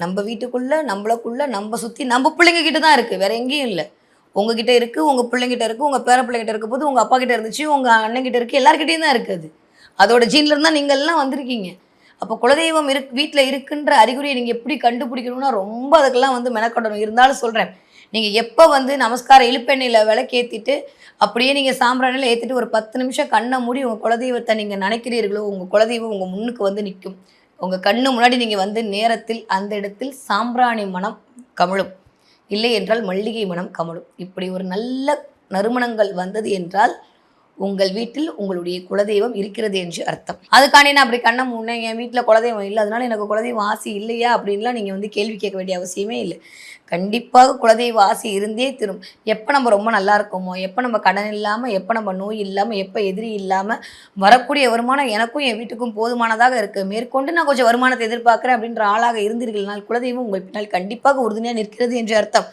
நம்ம வீட்டுக்குள்ளே நம்மளுக்குள்ளே நம்ம சுற்றி நம்ம பிள்ளைங்க கிட்ட தான் இருக்குது, வேறு எங்கேயும் இல்லை. உங்ககிட்ட இருக்குது, உங்கள் பிள்ளைங்கிட்ட இருக்குது, உங்கள் பேர பிள்ளைகிட்ட இருக்க போது உங்கள் அப்பா கிட்ட இருந்துச்சு, உங்கள் அண்ணன்கிட்ட இருக்குது, எல்லாருக்கிட்டையும் தான் இருக்குது. அதோட ஜீன்லேருந்து தான் நீங்கள் எல்லாம் வந்திருக்கீங்க. அப்போ குலதெய்வம் வீட்டில் இருக்குன்ற அறிகுறியை நீங்கள் எப்படி கண்டுபிடிக்கணும்னா ரொம்ப அதுக்கெல்லாம் மெனக்கடணும். இருந்தாலும் சொல்கிறேன், நீங்கள் எப்போ நமஸ்காரம் இழுப்பெண்ணெயில் விளக்கேற்றிட்டு அப்படியே நீங்கள் சாம்பிராணியில் ஏற்றிட்டு ஒரு 10 நிமிஷம் கண்ணை மூடி உங்கள் குலதெய்வத்தை நீங்கள் நினைக்கிறீர்களோ, உங்கள் குலதெய்வம் உங்கள் முன்னுக்கு நிற்கும். உங்கள் கண்ணு முன்னாடி நீங்கள் நேரத்தில் அந்த இடத்தில் சாம்பிராணி மனம் கமழும். இல்லை என்றால் மல்லிகை மனம் கமழும். இப்படி ஒரு நல்ல நறுமணங்கள் வந்தது என்றால் உங்கள் வீட்டில் உங்களுடைய குலதெய்வம் இருக்கிறது என்று அர்த்தம். அதுக்காண்டி நான் அப்படி கண்ணை முன்னே என் வீட்டில் குலதெய்வம் இல்லை, அதனால எனக்கு குலதெய்வம் ஆசை இல்லையா அப்படின்லாம் நீங்கள் கேள்வி கேட்க வேண்டிய அவசியமே இல்லை. கண்டிப்பாக குலதெய்வ ஆசை இருந்தே தரும். எப்போ நம்ம ரொம்ப நல்லா இருக்கோமோ, எப்போ நம்ம கடன் இல்லாமல், எப்போ நம்ம நோய் இல்லாமல், எப்போ எதிரி இல்லாமல், வரக்கூடிய வருமானம் எனக்கும் என் வீட்டுக்கும் போதுமானதாக இருக்குது, மேற்கொண்டு நான் கொஞ்சம் வருமானத்தை எதிர்பார்க்குறேன் அப்படின்ற ஆளாக இருந்தீர்கள்னால் குலதெய்வம் உங்கள் பின்னால் கண்டிப்பாக உறுதுணையாக நிற்கிறது என்று அர்த்தம்.